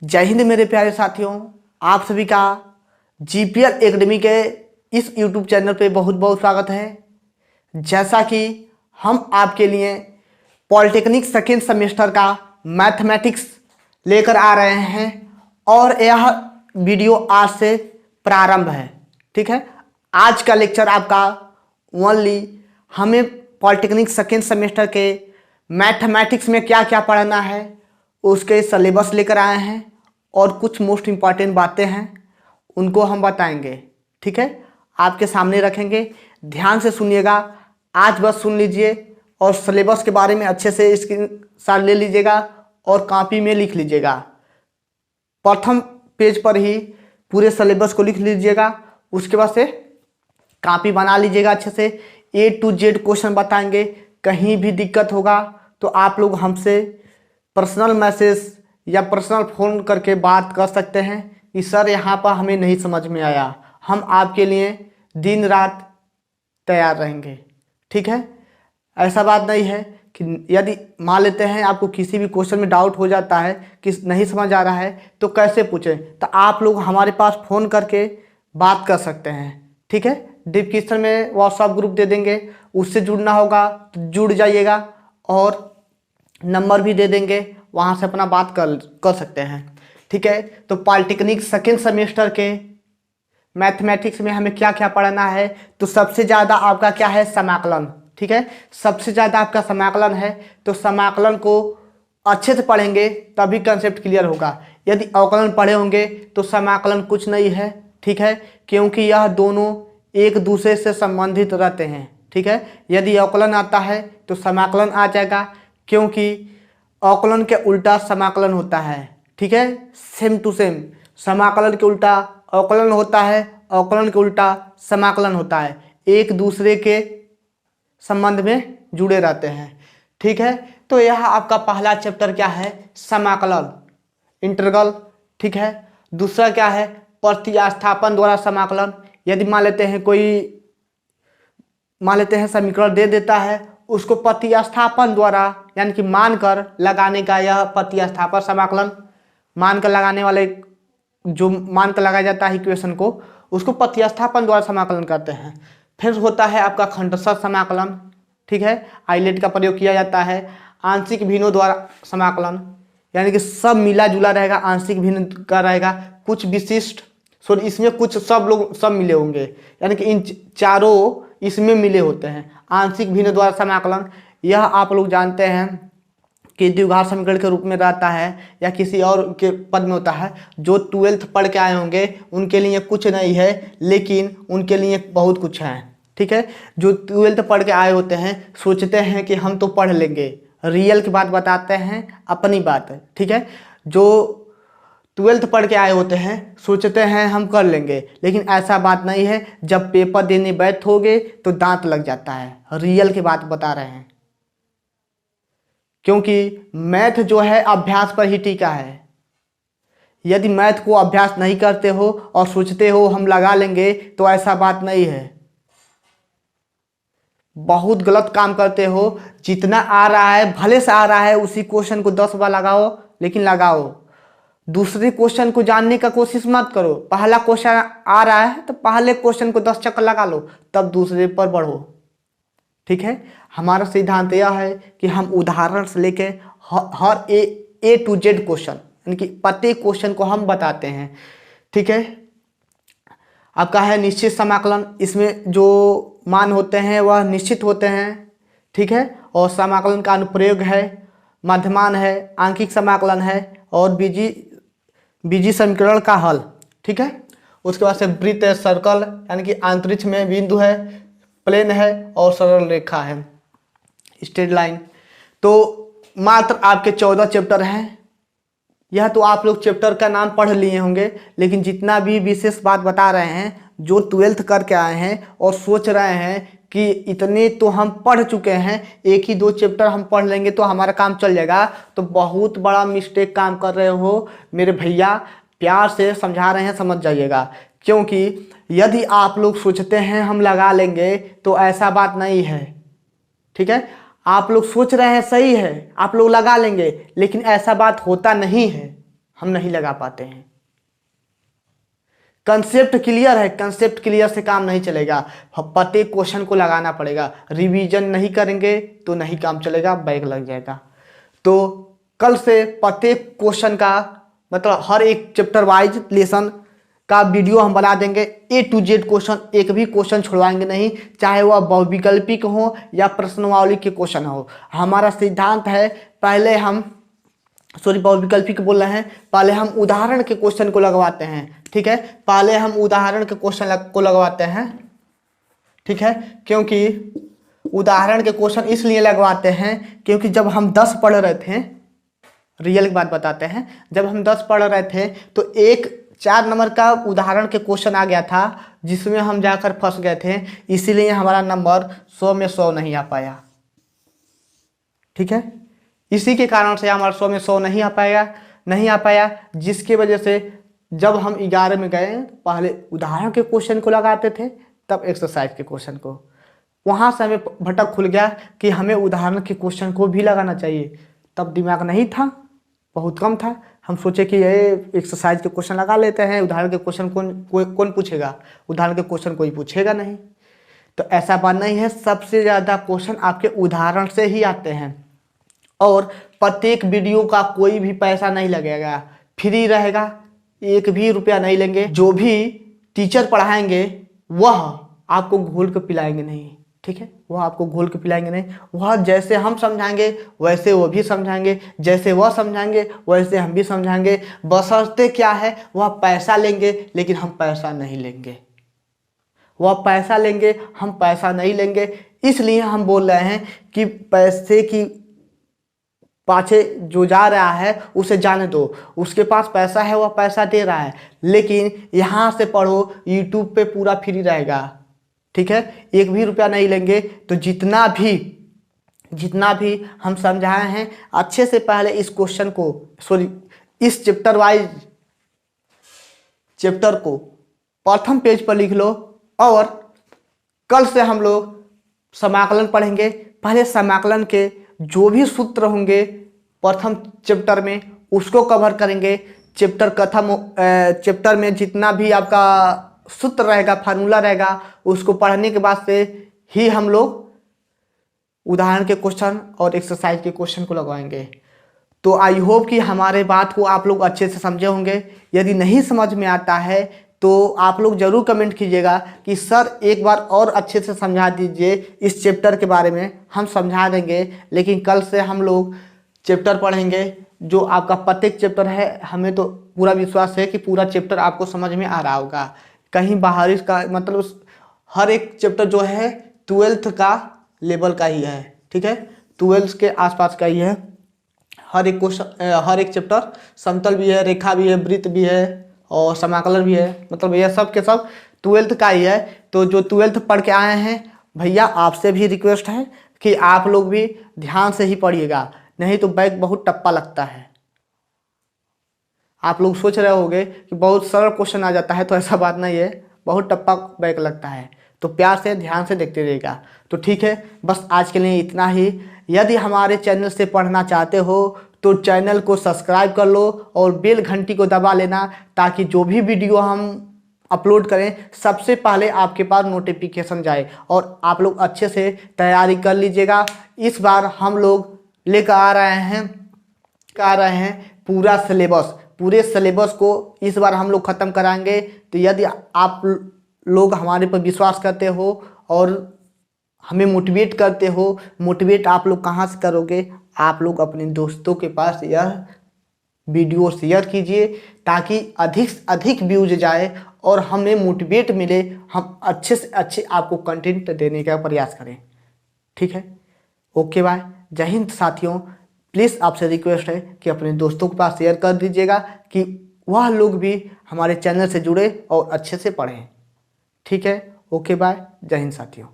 जय हिंद मेरे प्यारे साथियों, आप सभी का जीपीएल एकेडमी के इस यूट्यूब चैनल पे बहुत बहुत स्वागत है। जैसा कि हम आपके लिए पॉलिटेक्निक सेकेंड सेमेस्टर का मैथमेटिक्स लेकर आ रहे हैं और यह वीडियो आज से प्रारंभ है। ठीक है, आज का लेक्चर आपका ओनली हमें पॉलिटेक्निक सेकेंड सेमेस्टर के मैथमेटिक्स में क्या क्या पढ़ना है उसके सिलेबस लेकर आए हैं और कुछ मोस्ट इम्पॉर्टेंट बातें हैं उनको हम बताएंगे। ठीक है, आपके सामने रखेंगे, ध्यान से सुनिएगा। आज बस सुन लीजिए और सिलेबस के बारे में अच्छे से स्क्रीनशॉट ले लीजिएगा और कॉपी में लिख लीजिएगा। प्रथम पेज पर ही पूरे सिलेबस को लिख लीजिएगा, उसके बाद से कॉपी बना लीजिएगा अच्छे से। A to Z क्वेश्चन बताएंगे, कहीं भी दिक्कत होगा तो आप लोग हमसे पर्सनल मैसेज या पर्सनल फ़ोन करके बात कर सकते हैं कि सर यहाँ पर हमें नहीं समझ में आया। हम आपके लिए दिन रात तैयार रहेंगे। ठीक है, ऐसा बात नहीं है कि यदि मान लेते हैं आपको किसी भी क्वेश्चन में डाउट हो जाता है कि नहीं समझ आ रहा है तो कैसे पूछें, तो आप लोग हमारे पास फ़ोन करके बात कर सकते हैं। ठीक है, डिस्क्रिप्शन में व्हाट्सएप ग्रुप दे देंगे, उससे जुड़ना होगा तो जुड़ जाइएगा और नंबर भी दे देंगे, वहाँ से अपना बात कर सकते हैं। ठीक है, तो पॉलिटेक्निक सेकेंड सेमेस्टर के मैथमेटिक्स में हमें क्या क्या पढ़ना है, तो सबसे ज़्यादा आपका क्या है, समाकलन। ठीक है, सबसे ज़्यादा आपका समाकलन है, तो समाकलन को अच्छे से पढ़ेंगे तभी कंसेप्ट क्लियर होगा। यदि अवकलन पढ़े होंगे तो समाकलन कुछ नहीं है। ठीक है, क्योंकि यह दोनों एक दूसरे से संबंधित रहते हैं। ठीक है, यदि अवकलन आता है तो समाकलन आ जाएगा, क्योंकि अवकलन के उल्टा समाकलन होता है। ठीक है, सेम टू सेम समाकलन के उल्टा अवकलन होता है, अवकलन के उल्टा समाकलन होता है, एक दूसरे के संबंध में जुड़े रहते हैं। ठीक है, तो यह आपका पहला चैप्टर क्या है, समाकलन, इंटीग्रल। ठीक है, दूसरा क्या है, प्रतिस्थापन द्वारा समाकलन। यदि मान लेते हैं समीकरण दे देता है, उसको प्रतिस्थापन द्वारा यानी कि मानकर लगाने का, यह प्रतिस्थापन समाकलन, मानकर लगाने वाले जो मानकर लगाया जाता है इक्वेशन को, उसको प्रतिस्थापन द्वारा समाकलन करते हैं। फिर होता है आपका खंडशः समाकलन। ठीक है, आइलेट का प्रयोग किया जाता है। आंशिक भिन्नों द्वारा समाकलन, यानी कि सब मिला जुला रहेगा, आंशिक भिन्न का रहेगा, कुछ विशिष्ट इसमें कुछ सब मिले होंगे, यानी कि इन चारों इसमें मिले होते हैं। आंशिक भिन्न द्वारा समाकलन, यह आप लोग जानते हैं कि द्विघात समीकरण के रूप में रहता है या किसी और के पद में होता है। जो 12th पढ़ के आए होंगे उनके लिए कुछ नहीं है, लेकिन उनके लिए बहुत कुछ है। ठीक है, जो 12th पढ़ के आए होते हैं सोचते हैं कि हम तो पढ़ लेंगे, रियल की बात बताते हैं, अपनी बात है। ठीक है, जो 12th पढ़ के आए होते हैं सोचते हैं हम कर लेंगे, लेकिन ऐसा बात नहीं है। जब पेपर देने बैठोगे तो दांत लग जाता है, रियल की बात बता रहे हैं, क्योंकि मैथ जो है अभ्यास पर ही टिका है। यदि मैथ को अभ्यास नहीं करते हो और सोचते हो हम लगा लेंगे, तो ऐसा बात नहीं है, बहुत गलत काम करते हो। जितना आ रहा है भले से आ रहा है, उसी क्वेश्चन को 10 बार लगाओ, लेकिन लगाओ। दूसरे क्वेश्चन को जानने का कोशिश मत करो। पहला क्वेश्चन आ रहा है तो पहले क्वेश्चन को 10 चक्कर लगा लो, तब दूसरे पर बढ़ो। ठीक है, हमारा सिद्धांत यह है कि हम उदाहरण से लेके हर ए टू जेड क्वेश्चन, यानी कि प्रत्येक क्वेश्चन को हम बताते हैं। ठीक है, आपका है निश्चित समाकलन, इसमें जो मान होते हैं वह निश्चित होते हैं। ठीक है, और समाकलन का अनुप्रयोग है, मध्यमान है, आंशिक समाकलन है और बीजी समीकरण का हल। ठीक है, उसके बाद से वृत्त है, सर्कल, यानी कि अंतरिक्ष में बिंदु है, प्लेन है और सरल रेखा है, स्ट्रेट लाइन। तो मात्र आपके 14 चैप्टर हैं। यह तो आप लोग चैप्टर का नाम पढ़ लिए होंगे, लेकिन जितना भी विशेष बात बता रहे हैं, जो 12th करके आए हैं और सोच रहे हैं कि इतने तो हम पढ़ चुके हैं, एक ही 2 चैप्टर हम पढ़ लेंगे तो हमारा काम चल जाएगा, तो बहुत बड़ा मिस्टेक काम कर रहे हो मेरे भैया। प्यार से समझा रहे हैं, समझ जाइएगा, क्योंकि यदि आप लोग सोचते हैं हम लगा लेंगे तो ऐसा बात नहीं है। ठीक है, आप लोग सोच रहे हैं सही है, आप लोग लगा लेंगे, लेकिन ऐसा बात होता नहीं है। हम नहीं लगा पाते हैं। कंसेप्ट क्लियर है, कंसेप्ट क्लियर से काम नहीं चलेगा, प्रत्येक क्वेश्चन को लगाना पड़ेगा। रिवीजन नहीं करेंगे तो नहीं काम चलेगा, बैक लग जाएगा। तो कल से प्रत्येक क्वेश्चन का मतलब हर एक चैप्टर वाइज लेसन का वीडियो हम बना देंगे। A to Z क्वेश्चन, एक भी क्वेश्चन छुड़वाएंगे नहीं, चाहे वह बहुविकल्पिक हो या प्रश्नावली के क्वेश्चन हो। हमारा सिद्धांत है पहले हम बहुविकल्पिक बोल रहे हैं, पहले हम उदाहरण के क्वेश्चन को लगवाते हैं। ठीक है, पहले हम उदाहरण के क्वेश्चन को लगवाते हैं। ठीक है, क्योंकि उदाहरण के क्वेश्चन इसलिए लगवाते हैं क्योंकि जब हम 10 पढ़ रहे थे, रियल की बात बताते हैं, जब हम 10 पढ़ रहे थे तो एक 4 नंबर का उदाहरण के क्वेश्चन आ गया था जिसमें हम जाकर फंस गए थे, इसीलिए हमारा नंबर 100 में 100 नहीं आ पाया। ठीक है, इसी के कारण से हमारा 100 में 100 नहीं आ पाया, जिसकी वजह से जब हम 11 में गए पहले उदाहरण के क्वेश्चन को लगाते थे, तब एक्सरसाइज के क्वेश्चन को, वहाँ से हमें भटक खुल गया कि हमें उदाहरण के क्वेश्चन को भी लगाना चाहिए। तब दिमाग नहीं था, बहुत कम था, हम सोचे कि ये एक्सरसाइज के क्वेश्चन लगा लेते हैं, उदाहरण के क्वेश्चन कौन पूछेगा, उदाहरण के क्वेश्चन कोई पूछेगा नहीं। तो ऐसा बात नहीं है, सबसे ज़्यादा क्वेश्चन आपके उदाहरण से ही आते हैं। और प्रत्येक वीडियो का कोई भी पैसा नहीं लगेगा, फ्री रहेगा, 1 भी रुपया नहीं लेंगे। जो भी टीचर पढ़ाएंगे वह आपको घोल के पिलाएंगे नहीं। ठीक है, वह आपको घोल के पिलाएंगे नहीं, वह जैसे हम समझाएंगे वैसे वो भी समझाएंगे, जैसे वह समझाएंगे वैसे हम भी समझाएंगे। बशर्ते क्या है, वह पैसा लेंगे लेकिन हम पैसा नहीं लेंगे, वह पैसा लेंगे हम पैसा नहीं लेंगे। इसलिए हम बोल रहे हैं कि पैसे की पाछे जो जा रहा है उसे जाने दो, उसके पास पैसा है, वह पैसा दे रहा है, लेकिन यहाँ से पढ़ो, यूट्यूब पे पूरा फ्री रहेगा। ठीक है, 1 भी रुपया नहीं लेंगे। तो जितना भी हम समझाए हैं अच्छे से पहले इस क्वेश्चन को, इस चैप्टर वाइज चैप्टर को प्रथम पेज पर लिख लो, और कल से हम लोग समाकलन पढ़ेंगे। पहले समाकलन के जो भी सूत्र होंगे प्रथम चैप्टर में उसको कवर करेंगे। चैप्टर में जितना भी आपका सूत्र रहेगा, फार्मूला रहेगा, उसको पढ़ने के बाद से ही हम लोग उदाहरण के क्वेश्चन और एक्सरसाइज के क्वेश्चन को लगवाएंगे। तो आई होप कि हमारे बात को आप लोग अच्छे से समझे होंगे। यदि नहीं समझ में आता है तो आप लोग ज़रूर कमेंट कीजिएगा कि सर एक बार और अच्छे से समझा दीजिए इस चैप्टर के बारे में, हम समझा देंगे। लेकिन कल से हम लोग चैप्टर पढ़ेंगे जो आपका प्रत्येक चैप्टर है। हमें तो पूरा विश्वास है कि पूरा चैप्टर आपको समझ में आ रहा होगा, कहीं बाहरी का मतलब हर एक चैप्टर जो है 12th का लेवल का ही है। ठीक है, 12th के आसपास का ही है। हर एक चैप्टर समतल भी है, रेखा भी है, वृत्त भी है और समाकलन भी है, मतलब यह सब के सब 12th का ही है। तो जो 12th पढ़ के आए हैं भैया, आपसे भी रिक्वेस्ट है कि आप लोग भी ध्यान से ही पढ़िएगा, नहीं तो बैक बहुत टप्पा लगता है। आप लोग सोच रहे होंगे कि बहुत सरल क्वेश्चन आ जाता है, तो ऐसा बात नहीं है, बहुत टप्पा बैक लगता है। तो प्यार से ध्यान से देखते रहिएगा। तो ठीक है, बस आज के लिए इतना ही। यदि हमारे चैनल से पढ़ना चाहते हो तो चैनल को सब्सक्राइब कर लो और बेल घंटी को दबा लेना, ताकि जो भी वीडियो हम अपलोड करें सबसे पहले आपके पास नोटिफिकेशन जाए। और आप लोग अच्छे से तैयारी कर लीजिएगा। इस बार हम लोग लेकर आ रहे हैं पूरे सिलेबस को इस बार हम लोग ख़त्म कराएंगे। तो यदि आप लोग हमारे पर विश्वास करते हो और हमें मोटिवेट करते हो, मोटिवेट आप लोग कहाँ से करोगे, आप लोग अपने दोस्तों के पास यह वीडियो शेयर कीजिए ताकि अधिक से अधिक व्यूज जाए और हमें मोटिवेट मिले, हम अच्छे से अच्छे आपको कंटेंट देने का प्रयास करें। ठीक है, ओके बाय, जय हिंद साथियों। प्लीज़ आपसे रिक्वेस्ट है कि अपने दोस्तों के पास शेयर कर दीजिएगा कि वह लोग भी हमारे चैनल से जुड़े और अच्छे से पढ़ें। ठीक है, ओके बाय, जय हिंद साथियों।